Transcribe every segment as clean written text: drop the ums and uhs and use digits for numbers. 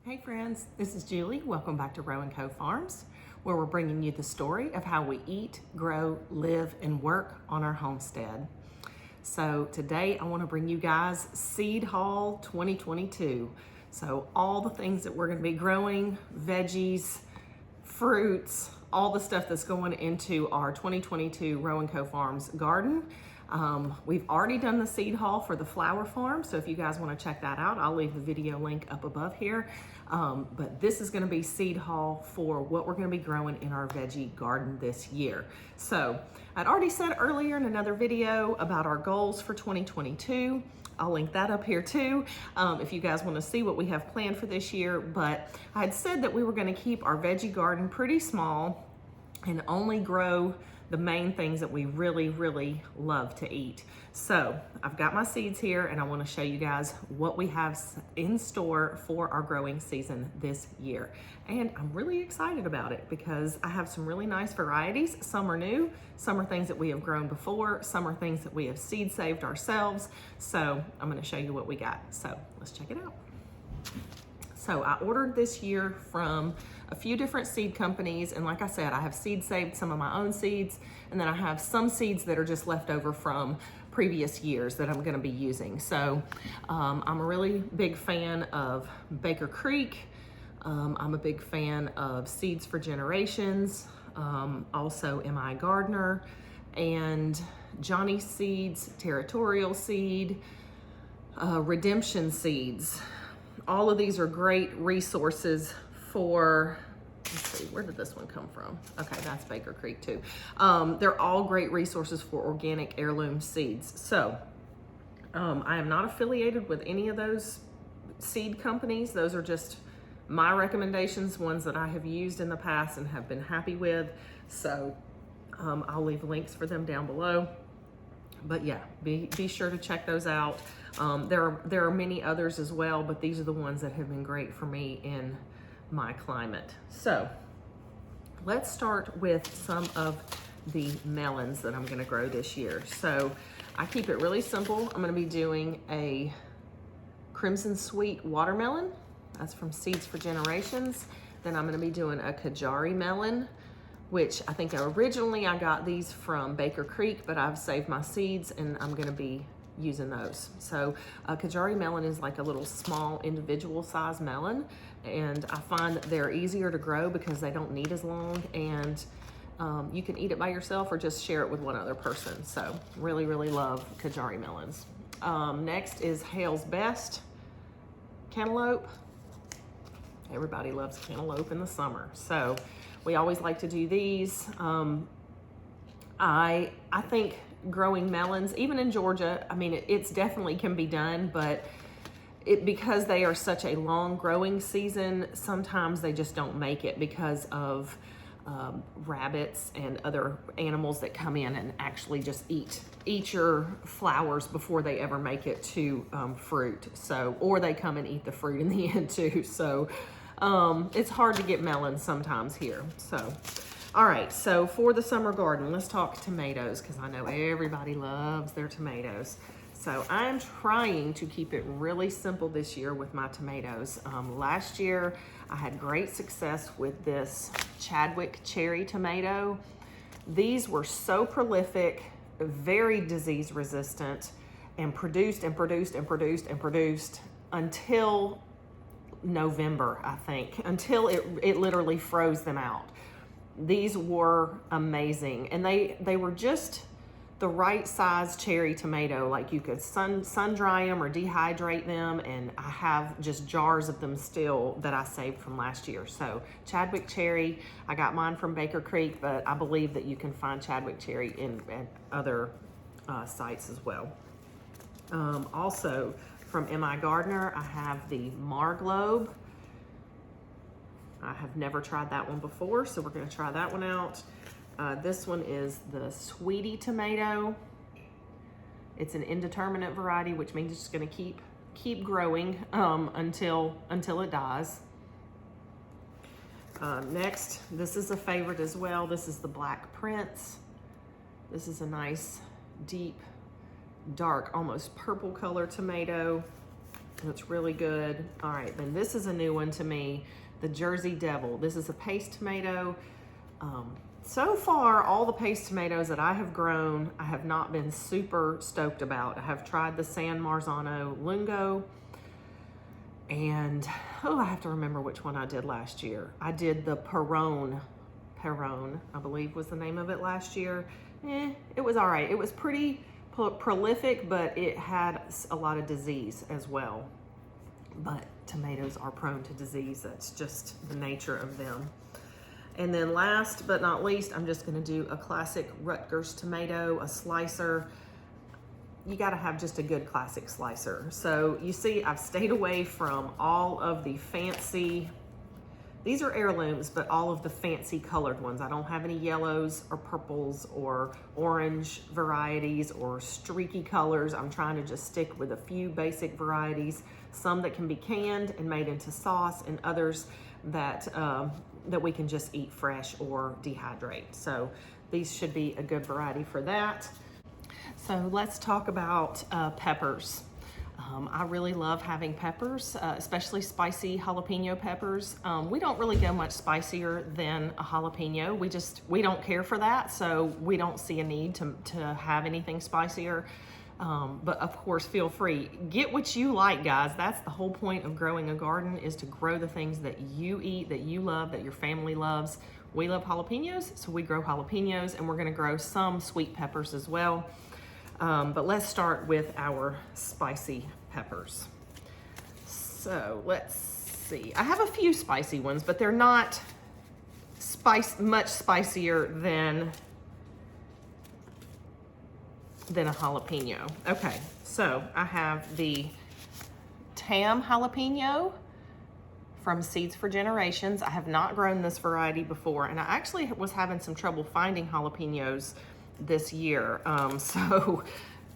Hey friends, this is Julie. Welcome back to Row & Co Farms, where we're bringing you the story of how we eat, grow, live, and work on our homestead. So today I want to bring you guys Seed Haul 2022. So all the things that we're going to be growing, veggies, fruits, all the stuff that's going into our 2022 Row & Co Farms garden. We've already done the seed haul for the flower farm, so if you guys want to check that out, I'll leave the video link up above here. But this is going to be seed haul for what we're going to be growing in our veggie garden this year. So I'd already said earlier in another video about our goals for 2022. I'll link that up here too, if you guys want to see what we have planned for this year. But I had said that we were going to keep our veggie garden pretty small and only grow the main things that we really love to eat. So I've got my seeds here and I want to show you guys what we have in store for our growing season this year. And I'm really excited about it because I have some really nice varieties. Some are new, some are things that we have grown before, some are things that we have seed saved ourselves. So I'm going to show you what we got. So let's check it out. So I ordered this year from a few different seed companies, and like I said, I have seed saved some of my own seeds, and then I have some seeds that are just left over from previous years that I'm going to be using. So I'm a really big fan of Baker Creek. I'm a big fan of Seeds for Generations, also M.I. Gardner, and Johnny Seeds, Territorial Seed, Redemption Seeds. All of these are great resources for, let's see, where did this one come from? Okay, that's Baker Creek too. They're all great resources for organic heirloom seeds. So I am not affiliated with any of those seed companies. Those are just my recommendations, ones that I have used in the past and have been happy with. So I'll leave links for them down below. But yeah, be sure to check those out. There are many others as well, but these are the ones that have been great for me in my climate. So let's start with some of the melons that I'm gonna grow this year. So I keep it really simple. I'm gonna be doing a Crimson Sweet watermelon. That's from Seeds for Generations. Then I'm gonna be doing a Kajari melon, which I think originally I got these from Baker Creek, but I've saved my seeds and I'm gonna be using those. So Kajari melon is like a little small individual size melon, and I find that they're easier to grow because they don't need as long, and you can eat it by yourself or just share it with one other person. So really love Kajari melons. Next is Hale's Best cantaloupe. Everybody loves cantaloupe in the summer, so we always like to do these. I think growing melons, even in Georgia, I mean, it's definitely can be done, but because they are such a long growing season, sometimes they just don't make it because of rabbits and other animals that come in and actually just eat your flowers before they ever make it to fruit. So, or they come and eat the fruit in the end too. So it's hard to get melons sometimes here. So, all right, so for the summer garden, let's talk tomatoes because I know everybody loves their tomatoes. So I'm trying to keep it really simple this year with my tomatoes. Last year, I had great success with this Chadwick cherry tomato. These were so prolific, very disease resistant, and produced until November, I think, until it literally froze them out. These were amazing, and they were just the right size cherry tomato. Like you could sun dry them or dehydrate them, and I have just jars of them still that I saved from last year. So Chadwick cherry, I got mine from Baker Creek, but I believe that you can find Chadwick cherry at other sites as well. Also from M.I. Gardner, I have the Marglobe. I have never tried that one before, so we're gonna try that one out. This one is the Sweetie tomato. It's an indeterminate variety, which means it's just gonna keep growing until it dies. Next, this is a favorite as well. This is the Black Prince. This is a nice, deep, dark, almost purple color tomato. So it's really good. All right, then this is a new one to me, the Jersey Devil. This is a paste tomato. So far, all the paste tomatoes that I have grown, I have not been super stoked about. I have tried the San Marzano Lungo, and I have to remember which one I did last year. I did the Perone, I believe was the name of it last year. It was all right. It was pretty prolific, but it had a lot of disease as well. But tomatoes are prone to disease. That's just the nature of them. And then last but not least, I'm just gonna do a classic Rutgers tomato, a slicer. You gotta have just a good classic slicer. So you see, I've stayed away from all of the fancy, these are heirlooms, but all of the fancy colored ones. I don't have any yellows or purples or orange varieties or streaky colors. I'm trying to just stick with a few basic varieties, some that can be canned and made into sauce, and others that that we can just eat fresh or dehydrate. So these should be a good variety for that. So let's talk about peppers. I really love having peppers, especially spicy jalapeno peppers. We don't really go much spicier than a jalapeno. We don't care for that, so we don't see a need to have anything spicier. But of course, feel free. Get what you like, guys. That's the whole point of growing a garden, is to grow the things that you eat, that you love, that your family loves. We love jalapenos, so we grow jalapenos, and we're gonna grow some sweet peppers as well. But let's start with our spicy peppers. So let's see. I have a few spicy ones, but they're not much spicier than a jalapeno. Okay, so I have the Tam jalapeno from Seeds for Generations. I have not grown this variety before, and I actually was having some trouble finding jalapenos this year.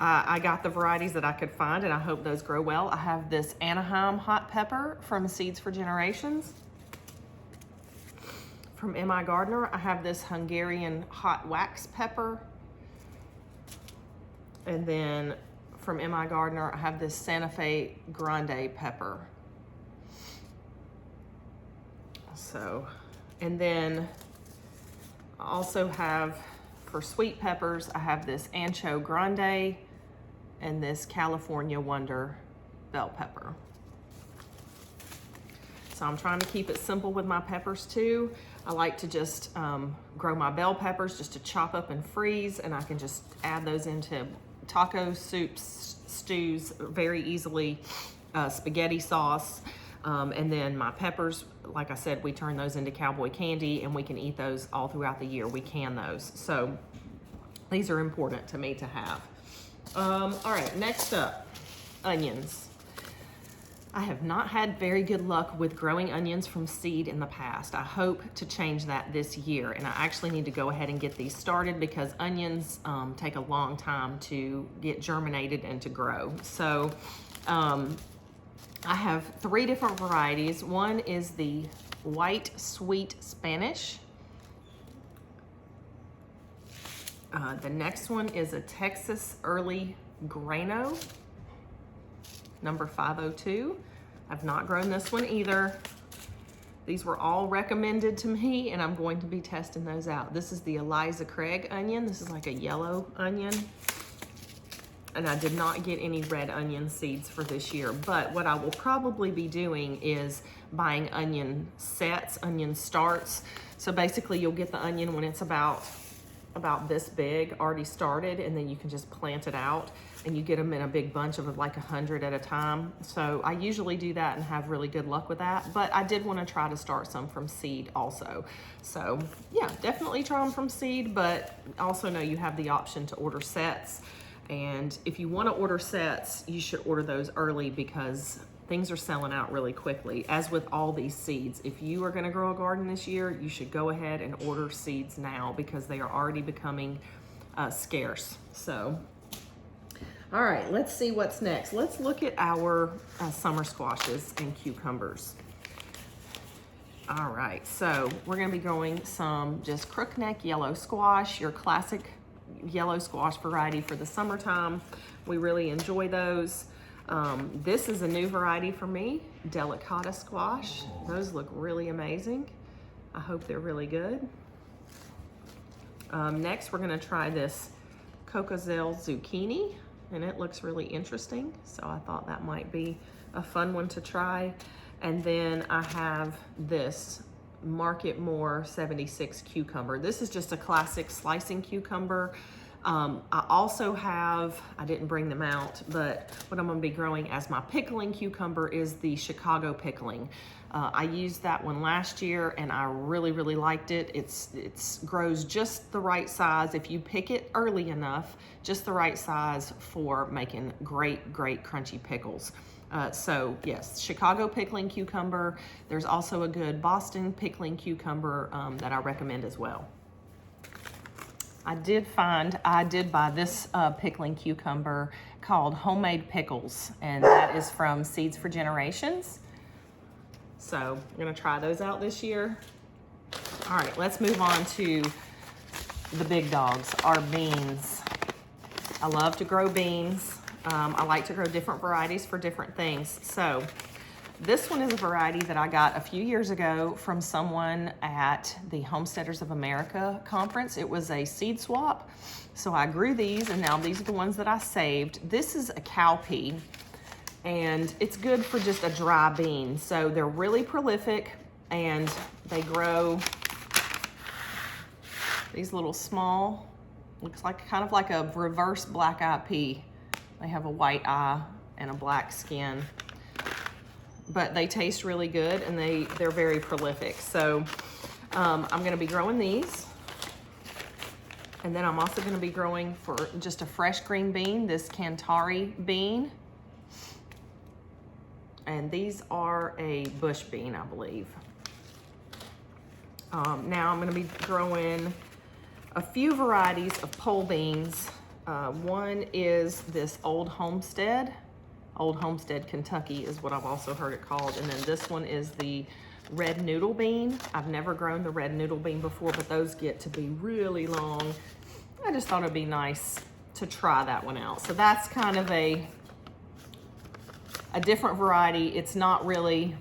I got the varieties that I could find, and I hope those grow well. I have this Anaheim hot pepper from Seeds for Generations. From M.I. Gardener, I have this Hungarian hot wax pepper. And then from M.I. Gardener, I have this Santa Fe Grande pepper. So, and then I also have, for sweet peppers, I have this Ancho Grande and this California Wonder bell pepper. So I'm trying to keep it simple with my peppers too. I like to just grow my bell peppers just to chop up and freeze, and I can just add those into taco soups, stews very easily, spaghetti sauce. And then my peppers, like I said, we turn those into cowboy candy, and we can eat those all throughout the year. We can those. So these are important to me to have. All right, next up, onions. I have not had very good luck with growing onions from seed in the past. I hope to change that this year, and I actually need to go ahead and get these started because onions take a long time to get germinated and to grow. So I have 3 different varieties. One is the white sweet Spanish. The next one is a Texas Early Grano, number 502. I've not grown this one either. These were all recommended to me, and I'm going to be testing those out. This is the Eliza Craig onion. This is like a yellow onion. And I did not get any red onion seeds for this year, but what I will probably be doing is buying onion sets, onion starts. So basically you'll get the onion when it's about this big already started, and then you can just plant it out, and you get them in a big bunch of like 100 at a time. So I usually do that and have really good luck with that, but I did want to try to start some from seed also. So yeah, definitely try them from seed, but also know you have the option to order sets. And if you want to order sets, you should order those early because things are selling out really quickly. As with all these seeds, if you are going to grow a garden this year, you should go ahead and order seeds now because they are already becoming scarce. So, all right, let's see what's next. Let's look at our summer squashes and cucumbers. All right, so we're going to be growing some just crookneck yellow squash, your classic yellow squash variety for the summertime. We really enjoy those. This is a new variety for me, delicata squash. Those look really amazing. I hope they're really good. Next, we're gonna try this Cocozelle zucchini, and it looks really interesting. So I thought that might be a fun one to try. And then I have this Market More 76 cucumber. This is just a classic slicing cucumber. I also have, I didn't bring them out, but what I'm gonna be growing as my pickling cucumber is the Chicago pickling. I used that one last year and I really, really liked it. It's grows just the right size. If you pick it early enough, just the right size for making great, great crunchy pickles. So yes, Chicago pickling cucumber. There's also a good Boston pickling cucumber that I recommend as well. I did buy this pickling cucumber called Homemade Pickles, and that is from Seeds for Generations. So I'm gonna try those out this year. All right, let's move on to the big dogs, our beans. I love to grow beans. I like to grow different varieties for different things. So this one is a variety that I got a few years ago from someone at the Homesteaders of America conference. It was a seed swap. So I grew these, and now these are the ones that I saved. This is a cowpea, and it's good for just a dry bean. So they're really prolific, and they grow these little small, looks like kind of like a reverse black-eyed pea. They have a white eye and a black skin, but they taste really good, and they're very prolific. So I'm gonna be growing these. And then I'm also gonna be growing for just a fresh green bean, this Cantari bean. And these are a bush bean, I believe. Now I'm gonna be growing a few varieties of pole beans. One is this Old Homestead, Kentucky is what I've also heard it called. And then this one is the red noodle bean. I've never grown the red noodle bean before, but those get to be really long. I just thought it'd be nice to try that one out. So that's kind of a different variety. It's not really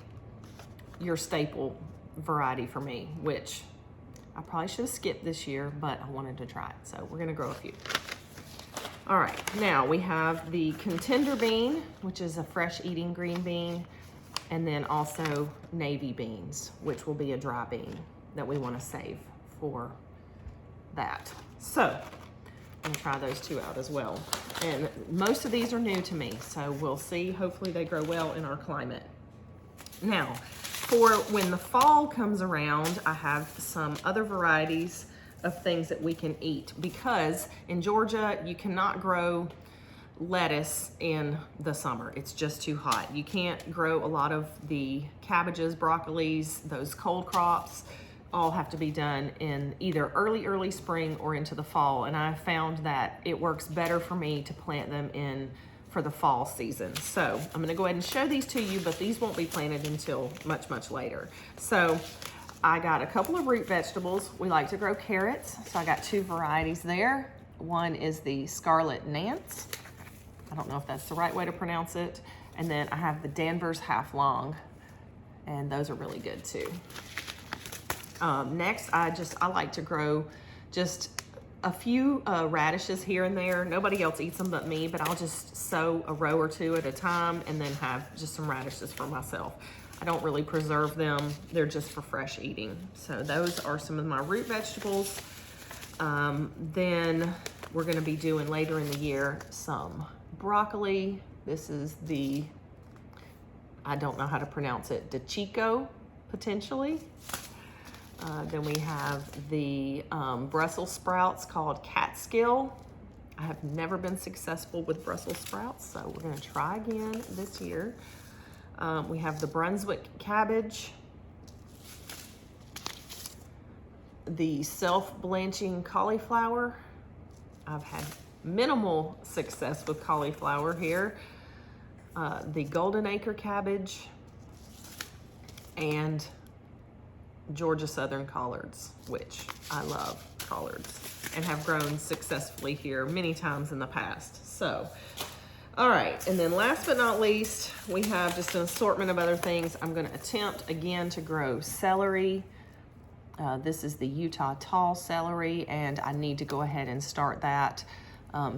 your staple variety for me, which I probably should have skipped this year, but I wanted to try it. So we're gonna grow a few. All right, now we have the contender bean, which is a fresh eating green bean, and then also navy beans, which will be a dry bean that we wanna save for that. So I'm gonna try those two out as well. And most of these are new to me, so we'll see. Hopefully they grow well in our climate. Now, for when the fall comes around, I have some other varieties of things that we can eat, because in Georgia, you cannot grow lettuce in the summer. It's just too hot. You can't grow a lot of the cabbages, broccolis, those cold crops. All have to be done in either early spring or into the fall. And I found that it works better for me to plant them in for the fall season. So I'm gonna go ahead and show these to you, but these won't be planted until much later. So I got a couple of root vegetables. We like to grow carrots, so I got two varieties there. One is the Scarlet Nance. I don't know if that's the right way to pronounce it. And then I have the Danvers Half Long, and those are really good too. Next, I like to grow just a few radishes here and there. Nobody else eats them but me, but I'll just sow a row or two at a time and then have just some radishes for myself. I don't really preserve them. They're just for fresh eating. So those are some of my root vegetables. Then we're gonna be doing later in the year some broccoli. This is the, I don't know how to pronounce it, DeChico, potentially. Then we have the Brussels sprouts called Catskill. I have never been successful with Brussels sprouts, so we're gonna try again this year. We have the Brunswick cabbage, the self-blanching cauliflower. I've had minimal success with cauliflower here. The golden acre cabbage, and Georgia Southern collards, which I love collards and have grown successfully here many times in the past. So All right, and then last but not least, we have just an assortment of other things. I'm gonna attempt again to grow celery. This is the Utah tall celery, and I need to go ahead and start that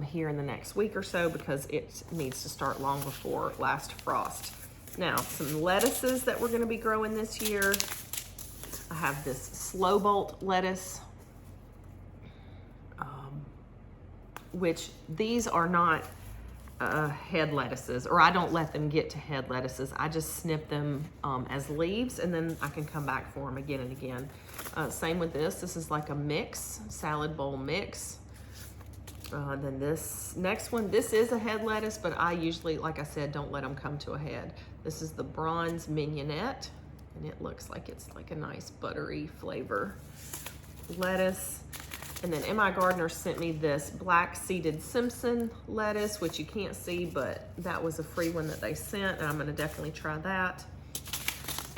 here in the next week or so because it needs to start long before last frost. Now, some lettuces that we're gonna be growing this year. I have this slow bolt lettuce, which these are not head lettuces, or I don't let them get to head lettuces. I just snip them as leaves, and then I can come back for them again and again. Same with this. This is like a mix, salad bowl mix. Then this next one, this is a head lettuce, but I usually, like I said, don't let them come to a head. This is the bronze mignonette, and it looks like it's like a nice buttery flavor lettuce. And then M.I. Gardener sent me this black seeded Simpson lettuce, which you can't see, but that was a free one that they sent, and I'm gonna definitely try that.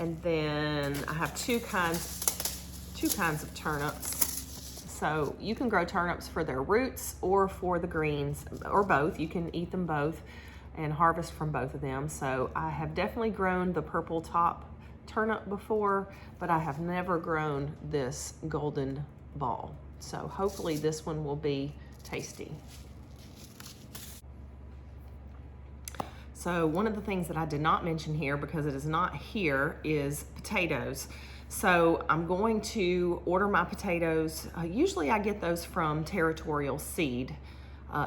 And then I have two kinds of turnips. So you can grow turnips for their roots or for the greens, or both. You can eat them both and harvest from both of them. So I have definitely grown the purple top turnip before, but I have never grown this golden ball. So hopefully this one will be tasty. So one of the things that I did not mention here, because it is not here, is potatoes. So I'm going to order my potatoes. Usually I get those from Territorial Seed,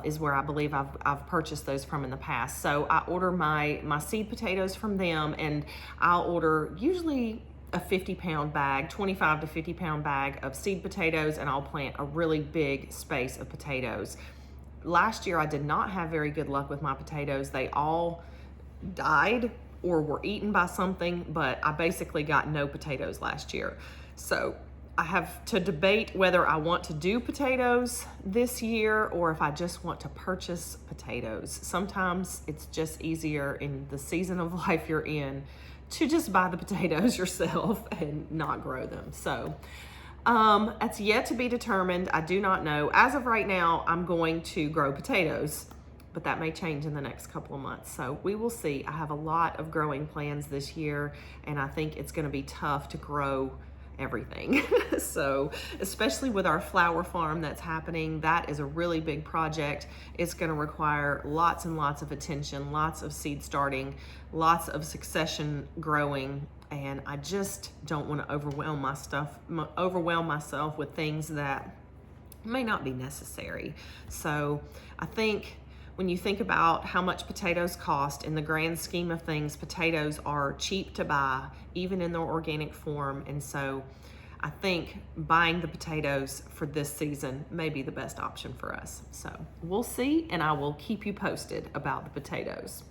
is where I believe I've purchased those from in the past. So I order my seed potatoes from them, and I'll order usually a 50-pound bag, 25 to 50-pound bag of seed potatoes, and I'll plant a really big space of potatoes. Last year I did not have very good luck with my potatoes. They all died or were eaten by something, but I basically got no potatoes last year. So I have to debate whether I want to do potatoes this year or if I just want to purchase potatoes. Sometimes it's just easier in the season of life you're in to just buy the potatoes yourself and not grow them. So that's yet to be determined. I do not know. As of right now, I'm going to grow potatoes, but that may change in the next couple of months. So we will see. I have a lot of growing plans this year, and I think it's gonna be tough to grow everything. So especially with our flower farm that's happening, that is a really big project. It's gonna require lots and lots of attention, lots of seed starting, lots of succession growing, and I just don't wanna overwhelm myself with things that may not be necessary. So I think when you think about how much potatoes cost, in the grand scheme of things, potatoes are cheap to buy, even in their organic form. And so I think buying the potatoes for this season may be the best option for us. So we'll see, and I will keep you posted about the potatoes.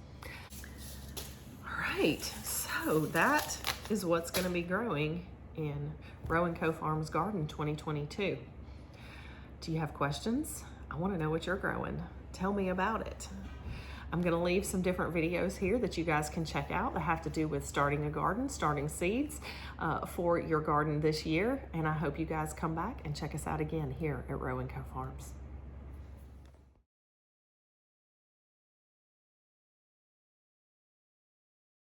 All right, so that is what's gonna be growing in Row & Co Farms Garden 2022. Do you have questions? I wanna know what you're growing. Tell me about it. I'm gonna leave some different videos here that you guys can check out that have to do with starting a garden, starting seeds for your garden this year. And I hope you guys come back and check us out again here at Row & Co Farms.